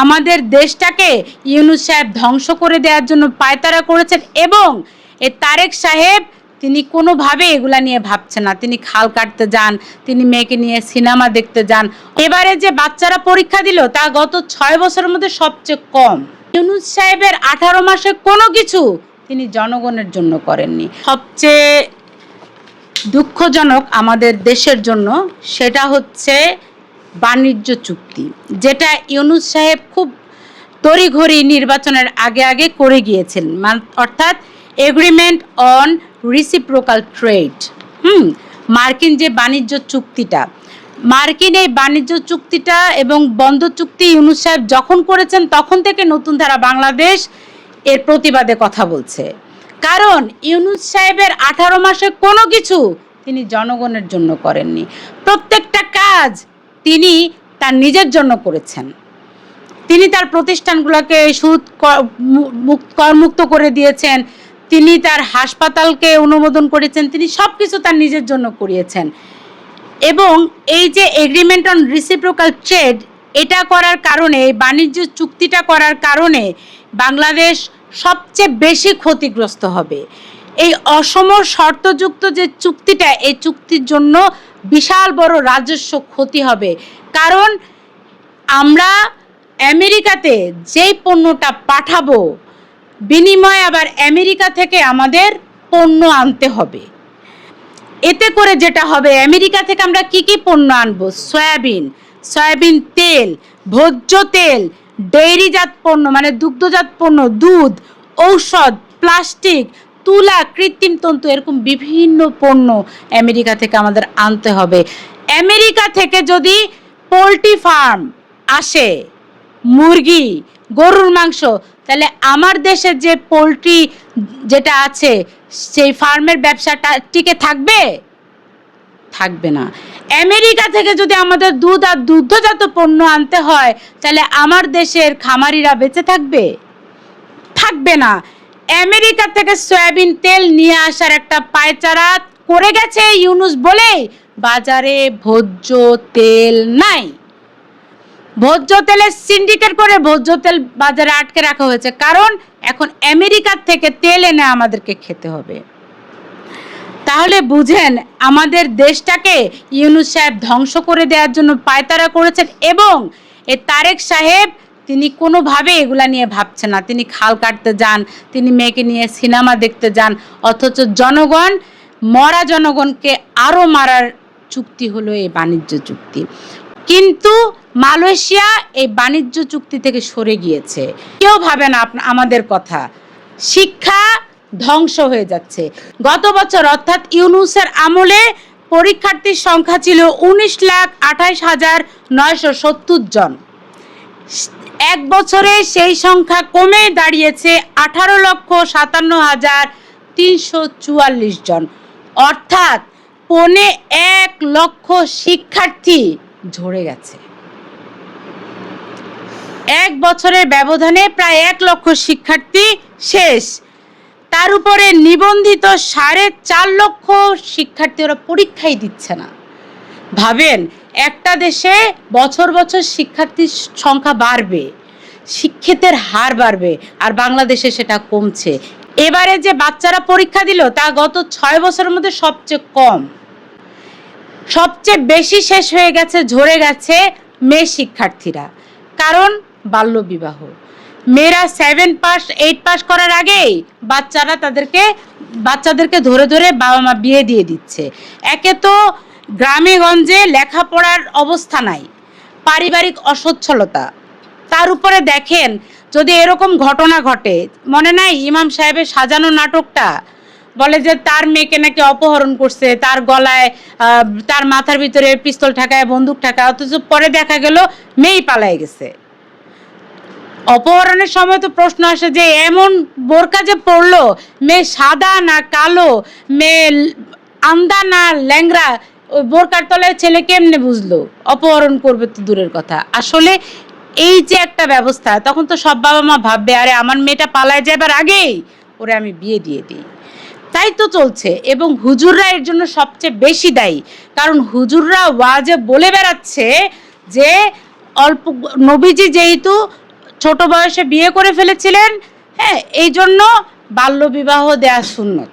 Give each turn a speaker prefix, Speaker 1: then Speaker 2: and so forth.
Speaker 1: আমাদের দেশটাকে ইউনূস সাহেব ধ্বংস করে দেওয়ার জন্য পায়তারা করেছেন এবং এই তারেক সাহেব তিনি কোনোভাবে এগুলা নিয়ে ভাবছেন না। তিনি খাল কাটতে যান, তিনি মেয়েকে নিয়ে সিনেমা দেখতে যান। এবারে যে বাচ্চারা পরীক্ষা দিল তা গত 6 বছরের মধ্যে সবচেয়ে কম। ইউনূস সাহেবের 18 মাসে কোনো কিছু তিনি জনগণের জন্য করেননি। সবচেয়ে দুঃখজনক আমাদের দেশের জন্য সেটা হচ্ছে বাণিজ্য চুক্তি, যেটা ইউনূস সাহেব খুব তড়িঘড়ি নির্বাচনের আগে আগে করে গিয়েছেন, অর্থাৎ এগ্রিমেন্ট অন রিসিপ্রোকাল ট্রেড। মার্কিন যে বাণিজ্য চুক্তিটা, মার্কিন এই বাণিজ্য চুক্তিটা এবং বন্ধ চুক্তি ইউনূস সাহেব যখন করেছেন তখন থেকে নতুন ধারা বাংলাদেশ এর প্রতিবাদে কথা বলছে। কারণ ইউনূস সাহেবের 18 মাসে কোনো কিছু তিনি জনগণের জন্য করেননি। প্রত্যেকটা কাজ তিনি তার নিজের জন্য করেছেন। তিনি তার প্রতিষ্ঠানগুলোকে সুদ করমুক্ত করে দিয়েছেন, তিনি তার হাসপাতালকে অনুমোদন করেছেন, তিনি সব কিছু তার নিজের জন্য করিয়েছেন। এবং এই যে এগ্রিমেন্ট অন রিসিপ্রোকাল ট্রেড, এটা করার কারণে, বাণিজ্য চুক্তিটা করার কারণে বাংলাদেশ সবচেয়ে বেশি ক্ষতিগ্রস্ত হবে। এই অসম শর্তযুক্ত যে চুক্তিটা, এই চুক্তির জন্য বিশাল বড় রাজস্ব ক্ষতি হবে। কারণ আমরা আমেরিকাতে যেই পণ্যটা পাঠাবো, বিনিময়ে আবার আমেরিকা থেকে আমাদের পণ্য আনতে হবে। এতে করে যেটা হবে, আমেরিকা থেকে আমরা কি কি পণ্য আনবো? সয়াবিন তেল, ভোজ্য তেল, ডেইরিজাত পণ্য মানে দুগ্ধজাত পণ্য, দুধ, ঔষধ, প্লাস্টিক, তুলা, কৃত্রিম তন্তু, এরকম বিভিন্ন পণ্য আমেরিকা থেকে আমাদের আনতে হবে। আমেরিকা থেকে যদি পোলট্রি ফার্ম আসে, মুরগি, গরুর মাংস, তাহলে আমার দেশের যে পোলট্রি যেটা আছে সেই ফার্মের ব্যবসাটা টিকে থাকবে? থাকবে না। আমেরিকা থেকে যদি আমাদের দুধ আর দুগ্ধজাত পণ্য আনতে হয়, তাহলে আমার দেশের খামারিরা বেঁচে থাকবে? থাকবে না। আমেরিকা থেকে সয়াবিন তেল নিয়ে আসার একটা পায়চারা করে গেছে ইউনূস বলেই বাজারে ভোজ্য তেল নাই। ভোজ্য তেলের সিন্ডিকেট করে ভোজ্য তেল বাজারে আটকে রাখা হয়েছে, কারণ এখন আমেরিকার থেকে তেল এনে আমাদেরকে খেতে হবে। তাহলে বুঝেন আমাদের দেশটাকে ইউনূস সাহেব ধ্বংস করে দেওয়ার জন্য পায়তারা করেছেন এবং এই তারেক সাহেব তিনি কোনোভাবে এগুলা নিয়ে ভাবছেন না। তিনি খাল কাটতে যান, তিনি মেয়েকে নিয়ে সিনেমা দেখতে যান, অথচ জনগণ, মরা জনগণকে আরও মারার চুক্তি হলো এই বাণিজ্য চুক্তি। কিন্তু মালয়েশিয়া এই বাণিজ্য চুক্তি থেকে সরে গিয়েছে। কেউ ভাবে না আমাদের কথা। শিক্ষা ধ্বংস হয়ে যাচ্ছে। গত বছর অর্থাৎ ইউনূসের আমলে পরীক্ষার্থীর সংখ্যা ছিল 19,28,970 জন। এক বছরে সেই সংখ্যা কমে দাঁড়িয়েছে 18,57,344 জন। অর্থাৎ 1.25 লক্ষ শিক্ষার্থী ঝরে গেছে। এক বছরের ব্যবধানে প্রায় 1 লক্ষ শিক্ষার্থী শেষ। তার উপরে নিবন্ধিত 4.5 লক্ষ শিক্ষার্থী ওরা পরীক্ষাই দিচ্ছে না। ভাবেন, একটা দেশে বছর বছর শিক্ষার্থীর সংখ্যা বাড়বে, শিক্ষিতের হার বাড়বে, আর বাংলাদেশে সেটা কমছে। এবারে যে বাচ্চারা পরীক্ষা দিল তা গত 6 বছরের মধ্যে সবচেয়ে কম। সবচেয়ে বেশি শেষ হয়ে গেছে, ঝরে গেছে মেয়ে শিক্ষার্থীরা। কারণ বাল্যবিবাহ। মেয়েরা 7 পাস 8 পাস করার আগেই বাচ্চাদেরকে ধরে ধরে বাবা মা বিয়ে দিয়ে দিচ্ছে। একে তো গ্রামে গঞ্জে লেখাপড়ার অবস্থা নাই, পারিবারিক অসচ্ছলতা, তার উপরে দেখেন যদি এরকম ঘটনা ঘটে, মনে নাই ইমাম সাহেবের সাজানো নাটকটা, বলে যে তার মেয়েকে নাকি অপহরণ করছে, তার গলায় তার মাথার ভিতরে পিস্তল ঠেকায়, বন্দুক ঠেকায়, অথচ পরে দেখা গেল মেয়েই পালায় গেছে। অপহরণের সময় তো প্রশ্ন আসে যে এমন বোরকা যে পড়লো, মেয়ে সাদা না কালো, মেয়ে আন্দা না ল্যাংরা, ওই বোরকার তলায় ছেলে কেমনে বুঝলো? অপহরণ করবে তো দূরের কথা। আসলে এই যে একটা ব্যবস্থা, তখন তো সব বাবা মা ভাববে আরে আমার মেয়েটা পালায় যাবার আগেই ওরে আমি বিয়ে দিয়ে দিই। তাই তো চলছে। এবং হুজুররা এর জন্য সবচেয়ে বেশি দায়ী, কারণ হুজুররা ওয়াজে বলে বেড়াচ্ছে যে নবীজি যেহেতু ছোট বয়সে বিয়ে করে ফেলেছিলেন, হ্যাঁ, এই জন্য বাল্যবিবাহ দেয়া সুন্নত।